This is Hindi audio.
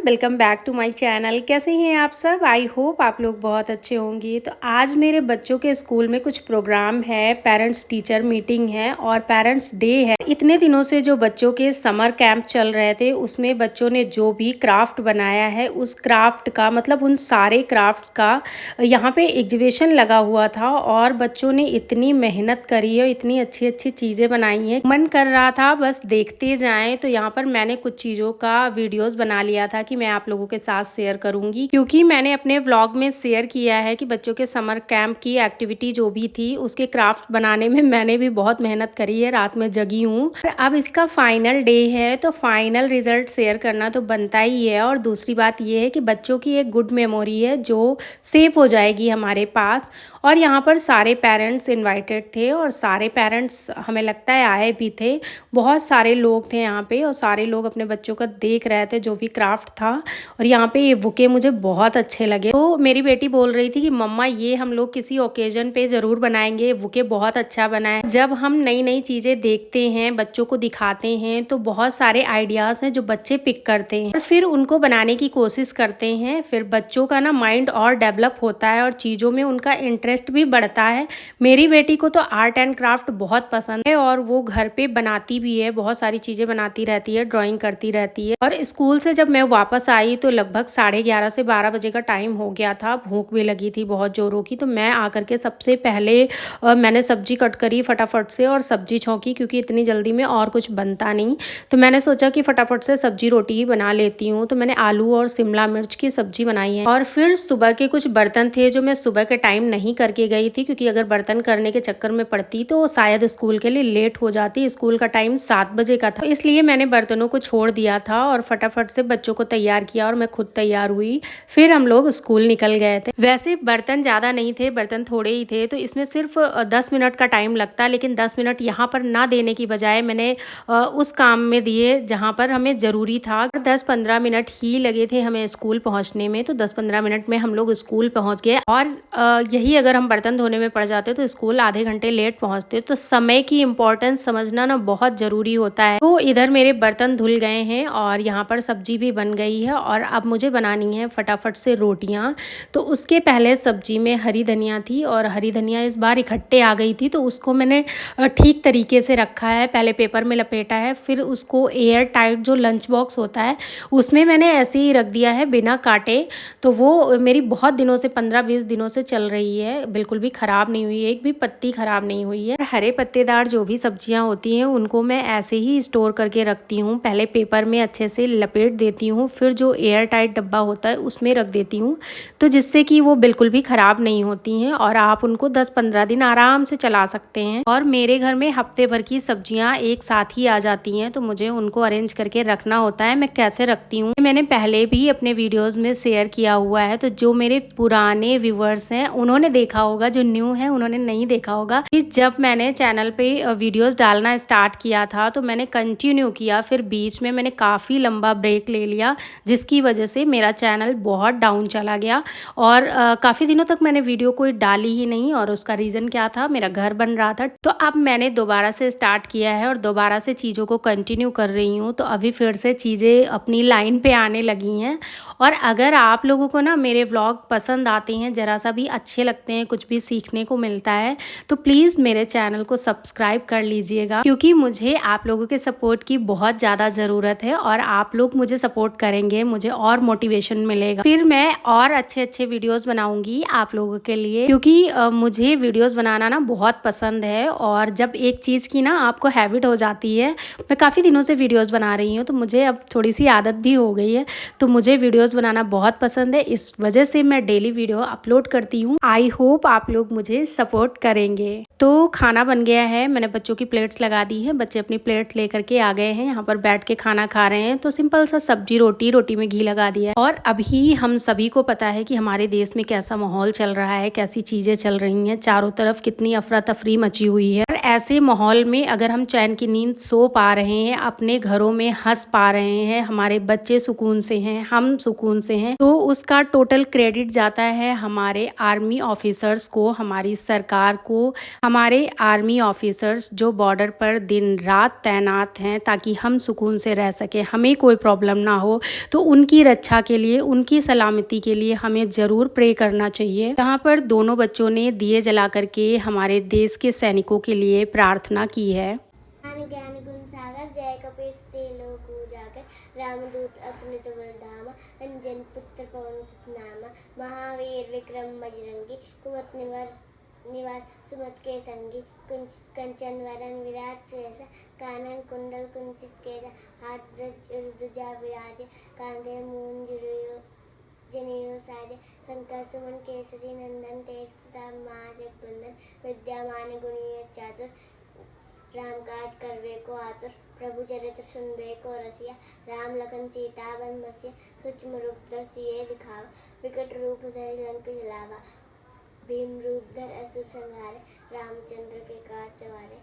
Welcome back to my channel. कैसे हैं आप सब? आई होप आप लोग बहुत अच्छे होंगे। तो आज मेरे बच्चों के स्कूल में कुछ प्रोग्राम है, पेरेंट्स टीचर मीटिंग है और पेरेंट्स डे है। इतने दिनों से जो बच्चों के समर कैंप चल रहे थे उसमें बच्चों ने जो भी क्राफ्ट बनाया है उस क्राफ्ट का मतलब उन सारे क्राफ्ट का यहाँ पे एग्जीबिशन लगा हुआ था और बच्चों ने इतनी मेहनत करी है, इतनी अच्छी अच्छी चीज़ें बनाई हैं, मन कर रहा था बस देखते जाएं। तो यहाँ पर मैंने कुछ चीज़ों का वीडियोस बना लिया था कि मैं आप लोगों के साथ शेयर करूंगी, क्योंकि मैंने अपने व्लॉग में शेयर किया है कि बच्चों के समर कैंप की एक्टिविटी जो भी थी उसके क्राफ्ट बनाने में मैंने भी बहुत मेहनत करी है, रात में जगी हूँ। अब इसका फाइनल डे है तो फाइनल रिजल्ट शेयर करना तो बनता ही है। और दूसरी बात यह है कि बच्चों की एक गुड मेमोरी है जो सेव हो जाएगी हमारे पास। और यहाँ पर सारे पेरेंट्स इनवाइटेड थे और सारे पेरेंट्स हमें लगता है आए भी थे। बहुत सारे लोग थे यहाँ पे और सारे लोग अपने बच्चों का देख रहे थे जो भी क्राफ्ट था। और यहाँ पे ये बुके मुझे बहुत अच्छे लगे। तो मेरी बेटी बोल रही थी कि मम्मा ये हम लोग किसी ओकेजन पे ज़रूर बनाएंगे, बुके बहुत अच्छा बना है। जब हम नई नई चीज़ें देखते हैं, बच्चों को दिखाते हैं तो बहुत सारे आइडियाज़ हैं जो बच्चे पिक करते हैं और फिर उनको बनाने की कोशिश करते हैं। फिर बच्चों का ना माइंड और डेवलप होता है और चीज़ों में उनका इंटरेस्ट भी बढ़ता है। मेरी बेटी को तो आर्ट एंड क्राफ्ट बहुत पसंद है और वो घर पे बनाती भी है, बहुत सारी चीज़ें बनाती रहती है, ड्राइंग करती रहती है। और स्कूल से जब मैं वापस आई तो लगभग 11:30 से 12 बजे का टाइम हो गया था। भूख भी लगी थी बहुत जोरों की। तो मैं आकर के सबसे पहले मैंने सब्जी कट करी फटाफट से और सब्जी छौंकी, क्योंकि इतनी जल्दी में और कुछ बनता नहीं। तो मैंने सोचा कि फटाफट से सब्जी रोटी ही बना लेती हूँ। तो मैंने आलू और शिमला मिर्च की सब्जी बनाई है। और फिर सुबह के कुछ बर्तन थे जो मैं सुबह के टाइम नहीं करके गई थी, क्योंकि अगर बर्तन करने के चक्कर में पड़ती तो शायद स्कूल के लिए लेट हो जाती। स्कूल का टाइम 7 बजे का था, इसलिए मैंने बर्तनों को छोड़ दिया था और फटाफट से बच्चों को तैयार किया और मैं खुद तैयार हुई। फिर हम लोग स्कूल निकल गए थे। वैसे बर्तन ज़्यादा नहीं थे, बर्तन थोड़े ही थे, तो इसमें सिर्फ 10 मिनट का टाइम लगता, लेकिन 10 मिनट यहाँ पर ना देने की बजाय मैंने उस काम में दिए जहाँ पर हमें ज़रूरी था। 10-15 मिनट ही लगे थे हमें स्कूल पहुँचने में, तो 10-15 मिनट में हम लोग स्कूल पहुँच गए। और यही अगर हम बर्तन धोने में पड़ जाते तो स्कूल आधे घंटे लेट पहुँचते। तो समय की इम्पोर्टेंस समझना ना बहुत ज़रूरी होता है। तो इधर मेरे बर्तन धुल गए हैं और यहाँ पर सब्जी भी बन गई है और अब मुझे बनानी है फटाफट से रोटियाँ। तो उसके पहले सब्जी में हरी धनिया थी और हरी धनिया इस बार इकट्ठे आ गई थी, तो उसको मैंने ठीक तरीके से रखा है। पहले पेपर में लपेटा है, फिर उसको एयर टाइट जो लंच बॉक्स होता है उसमें मैंने ऐसे ही रख दिया है बिना काटे। तो वो मेरी बहुत दिनों से 15-20 दिनों से चल रही है, बिल्कुल भी ख़राब नहीं हुई है, एक भी पत्ती ख़राब नहीं हुई है। हरे पत्तेदार जो भी सब्जियां होती हैं उनको मैं ऐसे ही स्टोर करके रखती हूँ। पहले पेपर में अच्छे से लपेट देती हूँ, फिर जो एयर टाइट डब्बा होता है उसमें रख देती हूँ, तो जिससे कि वो बिल्कुल भी ख़राब नहीं होती हैं और आप उनको 10-15 दिन आराम से चला सकते हैं। और मेरे घर में हफ्ते भर की सब्जियां एक साथ ही आ जाती हैं, तो मुझे उनको अरेंज करके रखना होता है। मैं कैसे रखती हूँ मैंने पहले भी अपने वीडियोज़ में शेयर किया हुआ है, तो जो मेरे पुराने व्यूवर्स हैं उन्होंने देखा होगा, जो न्यू है उन्होंने नहीं देखा होगा। कि जब मैंने चैनल पे वीडियोस डालना स्टार्ट किया था तो मैंने कंटिन्यू किया, फिर बीच में मैंने काफ़ी लंबा ब्रेक ले लिया, जिसकी वजह से मेरा चैनल बहुत डाउन चला गया और काफ़ी दिनों तक मैंने वीडियो कोई डाली ही नहीं। और उसका रीज़न क्या था, मेरा घर बन रहा था। तो अब मैंने दोबारा से स्टार्ट किया है और दोबारा से चीज़ों को कंटिन्यू कर रही हूँ। तो अभी फिर से चीज़ें अपनी लाइन पे आने लगी हैं। और अगर आप लोगों को ना मेरे व्लॉग पसंद आते हैं, ज़रा सा भी अच्छे लगते हैं, कुछ भी सीखने को मिलता है, तो प्लीज़ मेरे चैनल को सब्सक्राइब कर लीजिएगा, क्योंकि मुझे आप लोगों के सपोर्ट की बहुत ज़्यादा ज़रूरत है। और आप लोग मुझे सपोर्ट करेंगे, मुझे और मोटिवेशन मिलेगा, फिर मैं और अच्छे अच्छे वीडियोस बनाऊंगी आप लोगों के लिए, क्योंकि मुझे वीडियोस बनाना ना बहुत पसंद है। और जब एक चीज़ की ना आपको हैबिट हो जाती है, मैं काफ़ी दिनों से वीडियोस बना रही हूँ तो मुझे अब थोड़ी सी आदत भी हो गई है, तो मुझे वीडियोस बनाना बहुत पसंद है। इस वजह से मैं डेली वीडियो अपलोड करती हूँ। आई होप आप लोग मुझे सपोर्ट करेंगे। तो खाना बन गया है, मैंने बच्चों की प्लेट्स लगा दी है, बच्चे अपनी प्लेट लेकर के आ गए हैं, यहाँ पर बैठ के खाना खा रहे हैं। तो सिंपल सा सब्जी रोटी, रोटी में घी लगा दिया है। और अभी हम सभी को पता है कि हमारे देश में कैसा माहौल चल रहा है, कैसी चीज़ें चल रही हैं, चारों तरफ कितनी अफरा तफरी मची हुई है। और ऐसे माहौल में अगर हम चैन की नींद सो पा रहे हैं, अपने घरों में हंस पा रहे हैं, हमारे बच्चे सुकून से हैं, हम सुकून सुकून से हैं। तो उसका टोटल क्रेडिट जाता है हमारे आर्मी ऑफिसर्स को, हमारी सरकार को, हमारे आर्मी ऑफिसर्स जो बॉर्डर पर दिन रात तैनात हैं ताकि हम सुकून से रह सकें, हमें कोई प्रॉब्लम ना हो। तो उनकी रक्षा के लिए, उनकी सलामती के लिए हमें ज़रूर प्रे करना चाहिए। यहाँ पर दोनों बच्चों ने दिए जला करके हमारे देश के सैनिकों के लिए प्रार्थना की है। ज्ञान गुण सागर जय कपीस लोक उजागर रामदूत अतुलित बलधामा अंजन पुत्र पवन सुत नामा महावीर विक्रम बजरंगी कुमत निवार सुमत के संगी कंचन वरन विराट शेषा कानन कुंडल कुंचित केसा हाथ ब्रज ध्वजा विराजे कांधे मून जनेऊ साजे शंकर सुमन केसरी नंदन तेज प्रताप महाजगवंदन विद्यामान गुणी चातुर राम काज करवे को आतुर प्रभु चरित्र सुनबे को रसिया राम लखन सीता बन बसिया सूक्ष्म रूप धर सिए दिखावा विकट रूप धरि लंक जलावा भीम रूप धर असुर संहारे रामचंद्र के काज सवारे